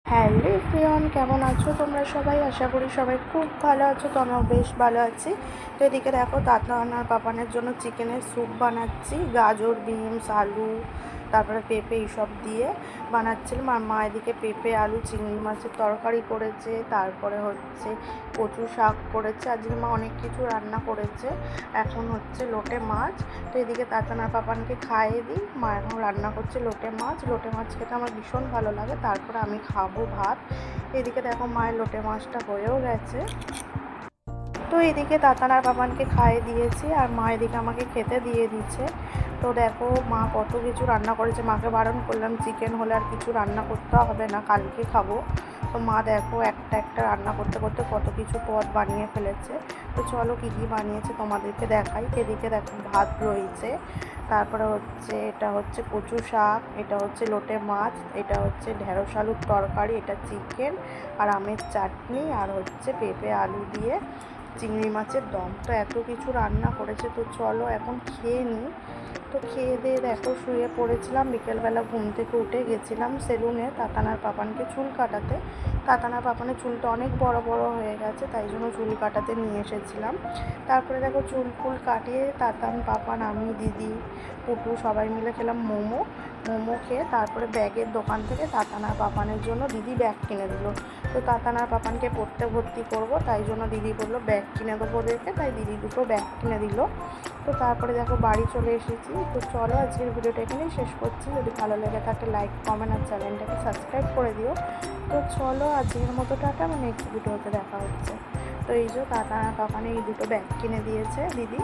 Hello everyone, কেমন আছো তোমরা সবাই? আশা করি সবাই খুব ভালো আছো। তো আমিও বেশ ভালো আছি। তো এদিকে দেখো দাদা আর পাপানের জন্য চিকেনের স্যুপ বানাচ্ছি। গাজর, বিনস, আলু, তারপরে পেঁপে এইসব দিয়ে বানাচ্ছিলাম। আর মা এদিকে পেঁপে, আলু, চিংড়ি মাছের তরকারি করেছে, তারপরে হচ্ছে কচু শাক করেছে। আজকে মা অনেক কিছু রান্না করেছে। এখন হচ্ছে লোটে মাছ। তো এদিকে তাতানার পাপানকে খাইয়ে দিই। মা এখন রান্না করছে লোটে মাছ। লোটে মাছ খেতে আমার ভীষণ ভালো লাগে। তারপরে আমি খাবো ভাত। এদিকে দেখো মায়ের লোটে মাছটা হয়েও গেছে। তো এদিকে তাতানার পাপানকে খাইয়ে দিয়েছি আর মা এদিকে আমাকে খেতে দিয়ে দিচ্ছে। তো দেখো মা কত কিছু রান্না করেছে। মাকে বারণ করলাম চিকেন হলে আর কিছু রান্না করতে হবে না, কালকে খাবো। তো মা দেখো একটা একটা রান্না করতে করতে কত কিছু পদ বানিয়ে ফেলেছে। তো চলো কী কী বানিয়েছে তোমাদেরকে দেখাই। এদিকে দেখো ভাত রয়েছে, তারপরে হচ্ছে এটা হচ্ছে কচু শাক, এটা হচ্ছে লোটে মাছ, এটা হচ্ছে ঢেঁড়স আলুর তরকারি, এটা চিকেন আর আমের চাটনি, আর হচ্ছে পেঁপে আলু দিয়ে চিংড়ি মাছের দম। তো এত কিছু রান্না করেছে। তো চলো এখন খেয়ে নিই। তো খেয়ে দিয়ে দেখো শুয়ে পড়েছিলাম। বিকেলবেলা ঘুম থেকে উঠে গেছিলাম সেলুনে তাতানার পাপানকে চুল কাটাতে। তাতানার পাপানের চুলটা অনেক বড় বড় হয়ে গেছে, তাই জন্য চুল কাটাতে নিয়ে এসেছিলাম। তারপরে দেখো চুল ফুল কাটিয়ে তাতান, পাপান, আমি, দিদি, পুটু সবাই মিলে খেলাম মোমো। মোমো খেয়ে তারপরে ব্যাগের দোকান থেকে তাতানার পাপানের জন্য দিদি ব্যাগ কিনে দিল। তো তাতানার পাপানকে পড়তে ভর্তি করব, তাই জন্য দিদি বললো ব্যাগ কিনে দেবো ওদেরকে, তাই দিদি দুটো ব্যাগ কিনে দিল। তো তারপরে দেখো বাড়ি চলে এসেছি। তো চলো আজকের ভিডিওটা এখানেই শেষ করছি। যদি ভালো লেগে থাকে লাইক, কমেন্ট আর চ্যানেলটাকে সাবস্ক্রাইব করে দিও। তো চলো আজকের মতো টাটা, নেক্সট ভিডিওতে দেখা হচ্ছে। তো এই যে তাতানার পাপানে এই দুটো ব্যাগ কিনে দিয়েছে দিদি।